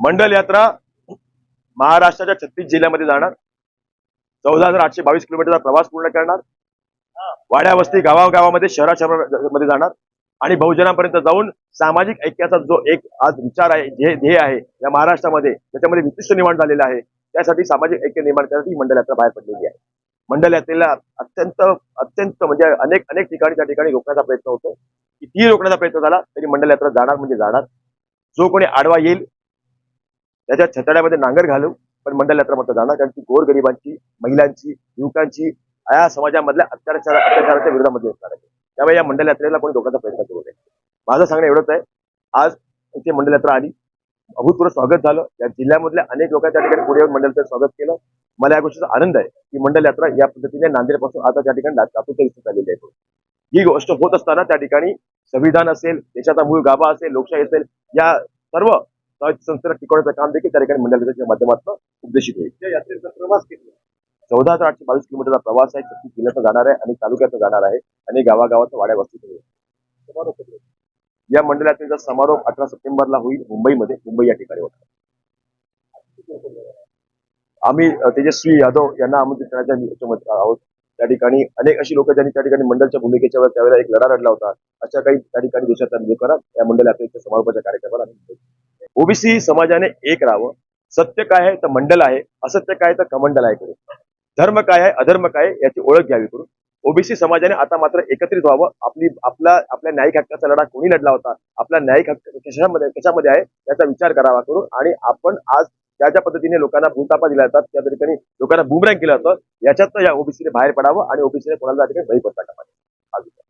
मंडल यात्रा महाराष्ट्राच्या 36 जिल्ह्यामध्ये जाणार, 14,822 किलोमीटरचा प्रवास पूर्ण करणार, वाड्या वस्ती गावागावामध्ये शहरामध्ये जाणार आणि बहुजनांपर्यंत जाऊन सामाजिक ऐक्याचा जो एक आज विचार आहे, ध्येय आहे या महाराष्ट्रामध्ये, त्याच्यामध्ये विशिष्ट निर्माण झालेला आहे, त्यासाठी सामाजिक ऐक्य निर्माण करण्यासाठी ही मंडल यात्रा बाहेर पडलेली आहे. मंडल यात्रेला अत्यंत म्हणजे अनेक ठिकाणी त्या ठिकाणी रोखण्याचा प्रयत्न होतो. कितीही रोखण्याचा प्रयत्न झाला तरी मंडल यात्रा जाणार म्हणजे जाणार. जो कोणी आडवा येईल त्याच्या छतड्यामध्ये नांगर घालू, पण मंडल यात्रा मात्र जाणार, कारण की गोरगरिबांची, महिलांची, युवकांची या समाजामधल्या अत्याचाराच्या विरोधामध्ये असणार आहे. त्यामुळे या मंडल यात्रेला कोणी रोखण्याचा प्रयत्न करू नये. माझं सांगणं एवढंच आहे. आज इथे मंडल यात्रा आली, अभूतपूर्व स्वागत झालं. या जिल्ह्यामधल्या अनेक लोकांच्या ठिकाणी पुढे येऊन मंडल यात्रेचं स्वागत केलं. मला या गोष्टीचा आनंद आहे की मंडल यात्रा या पद्धतीने नांदेडपासून आता त्या ठिकाणी लातूरच्या दिसत आलेली आहे. ही गोष्ट होत असताना त्या ठिकाणी संविधान असेल, देशाचा मूळ गाभा असेल, लोकशाही असेल, या सर्व संस्थेला टिकवण्याचं काम देखील त्या ठिकाणी मंडल यात्रेच्या माध्यमातून उद्देशित होईल. या यात्रेचा प्रवास किती 14,822 किलोमीटरचा प्रवास आहे. 36 जिल्ह्याचा जाणार आहे आणि तालुक्याचा जाणार आहे आणि गावागावाचा वाड्या वस्तीत. या मंडल यात्रेचा समारोप 18 सप्टेंबरला होईल मुंबईमध्ये. मुंबई या ठिकाणी होता. आम्ही तेजस्वी यादव यांना आमंत्रित करण्याच्या आहोत. त्या ठिकाणी अनेक अशी लोक ज्यांनी त्या ठिकाणी मंडलच्या भूमिकेच्या वेळेस त्यावेळेला एक लढा लढला होता. अशा काही त्या ठिकाणी देशाच्या लोकांना या मंडल यात्रेच्या समारोपाच्या कार्यक्रमाला ओबीसी समाजाने एक राहावं. सत्य काय आहे तर मंडल आहे, असत्य काय तर कमंडल आहे करून, धर्म काय आहे अधर्म काय याची ओळख घ्यावी करून ओबीसी समाजाने आता मात्र एकत्रित व्हावं. आपल्या न्यायिक हक्काचा लढा कोणी लढला होता, आपला न्यायिक हक्क कशामध्ये आहे याचा विचार करावा करून, आणि आपण आज ज्या पद्धतीने लोकांना भूलतापा दिला जातात, त्या ठिकाणी लोकांना बुमरँग केलं जातं, याच्यात या ओबीसीने बाहेर पडावं आणि ओबीसीने कोणाला त्या ठिकाणी बळी पडता कामा नये.